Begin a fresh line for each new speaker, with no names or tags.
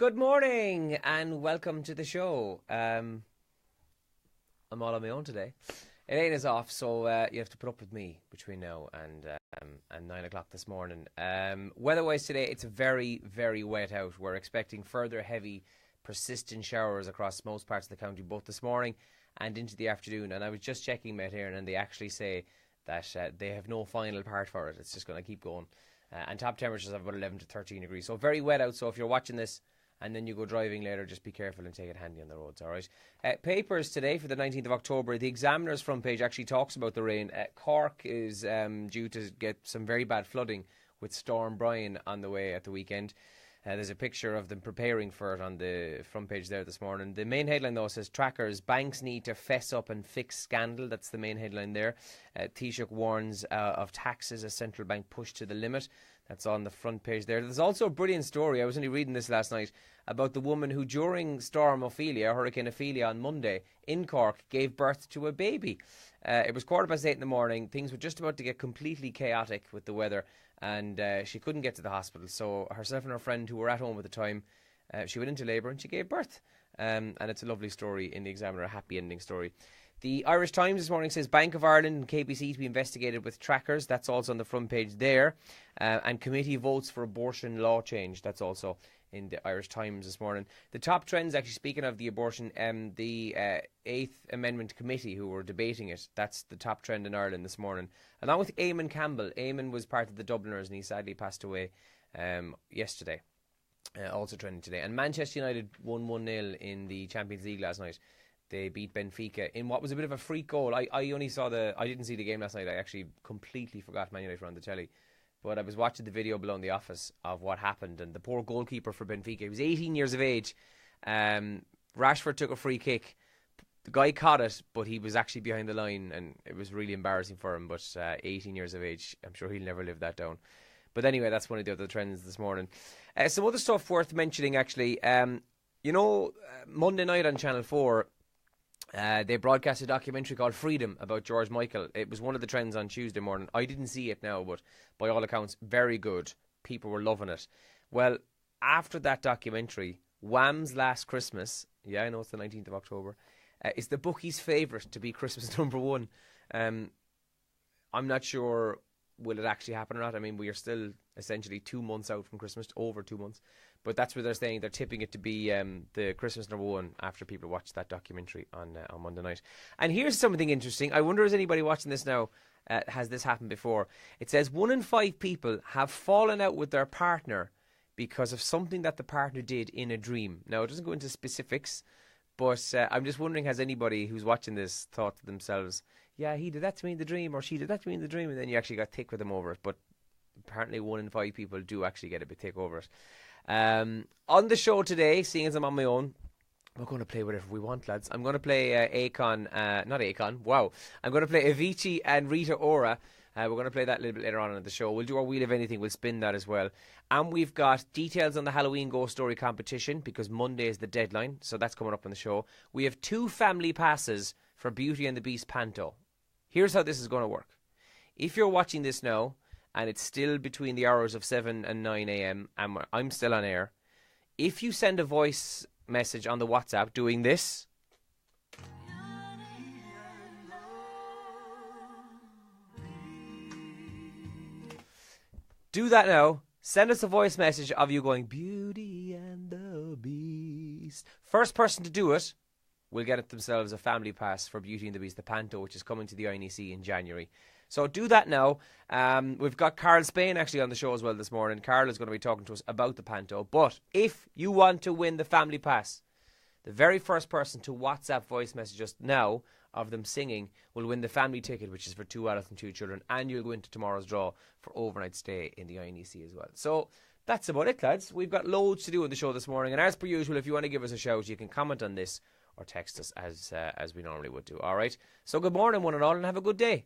Good morning and welcome to the show. I'm all on my own today. Elaine is off, so you have to put up with me between now and 9 o'clock this morning. Weather-wise today, it's very, very wet out. We're expecting further heavy, persistent showers across most parts of the county, both this morning and into the afternoon. And I was just checking Met here, and they actually say that they have no final part for it. It's just going to keep going. And top temperatures of about 11 to 13 degrees. So very wet out. So if you're watching this and then you go driving later, just be careful and take it handy on the roads, all right? Papers today for the 19th of October. The Examiner's front page actually talks about the rain. Cork is due to get some very bad flooding with Storm Brian on the way at the weekend. There's a picture of them preparing for it on the front page there this morning. The main headline, though, says trackers, banks need to fess up and fix scandal. That's the main headline there. Taoiseach warns of taxes as central bank push to the limit. That's on the front page there. There's also a brilliant story. I was only reading this last night about the woman who, during Storm Ophelia, Hurricane Ophelia on Monday in Cork, gave birth to a baby. It was 8:15 in the morning. Things were just about to get completely chaotic with the weather, and she couldn't get to the hospital. So herself and her friend, who were at home at the time, she went into labour and she gave birth. And it's a lovely story in the Examiner, a happy ending story. The Irish Times this morning says Bank of Ireland and KBC to be investigated with trackers. That's also on the front page there. And committee votes for abortion law change. That's also in the Irish Times this morning. The top trends, actually, speaking of the abortion, the Eighth Amendment Committee who were debating it. That's the top trend in Ireland this morning. Along with Eamon Campbell. Eamon was part of the Dubliners and he sadly passed away yesterday. Also trending today. And Manchester United won 1-0 in the Champions League last night. They beat Benfica in what was a bit of a freak goal. I only saw I didn't see the game last night. I actually completely forgot Man United were on the telly. But I was watching the video below in the office of what happened. And the poor goalkeeper for Benfica, he was 18 years of age. Rashford took a free kick. The guy caught it, but he was actually behind the line. And it was really embarrassing for him. But 18 years of age, I'm sure he'll never live that down. But anyway, that's one of the other trends this morning. Some other stuff worth mentioning, actually. Monday night on Channel 4, they broadcast a documentary called Freedom about George Michael. It was one of the trends on Tuesday morning. I didn't see it now, but by all accounts, very good. People were loving it. Well, after that documentary, Wham's Last Christmas, yeah, I know it's the 19th of October, is the bookies' favourite to be Christmas #1. I'm not sure will it actually happen or not. I mean, we are still essentially 2 months out from Christmas, over 2 months. But that's what they're saying. They're tipping it to be the Christmas #1 after people watch that documentary on Monday night. And here's something interesting. I wonder, is anybody watching this now, has this happened before? It says 1 in 5 people have fallen out with their partner because of something that the partner did in a dream. Now, it doesn't go into specifics, but I'm just wondering, has anybody who's watching this thought to themselves, yeah, he did that to me in the dream, or she did that to me in the dream, and then you actually got thick with them over it. But apparently 1 in 5 people do actually get a bit thick over it. On the show today, seeing as I'm on my own, we're going to play whatever we want, lads. I'm going to play I'm going to play Avicii and Rita Ora. We're going to play that a little bit later on in the show. We'll do our Wheel of Anything. We'll spin that as well. And we've got details on the Halloween Ghost Story competition because Monday is the deadline. So that's coming up on the show. We have 2 family passes for Beauty and the Beast Panto. Here's how this is going to work. If you're watching this now, and it's still between the hours of 7 and 9 a.m. and I'm still on air, if you send a voice message on the WhatsApp doing this, do that now. Send us a voice message of you going, Beauty and the Beast. First person to do it will get themselves a family pass for Beauty and the Beast, the Panto, which is coming to the INEC in January. So do that now. We've got Carl Spain actually on the show as well this morning. Carl is going to be talking to us about the Panto. But if you want to win the family pass, the very first person to WhatsApp voice message us now of them singing will win the family ticket, which is for 2 adults and 2 children. And you'll go into tomorrow's draw for overnight stay in the INEC as well. So that's about it, lads. We've got loads to do on the show this morning. And as per usual, if you want to give us a shout, you can comment on this or text us as we normally would do. All right. So good morning, one and all, and have a good day.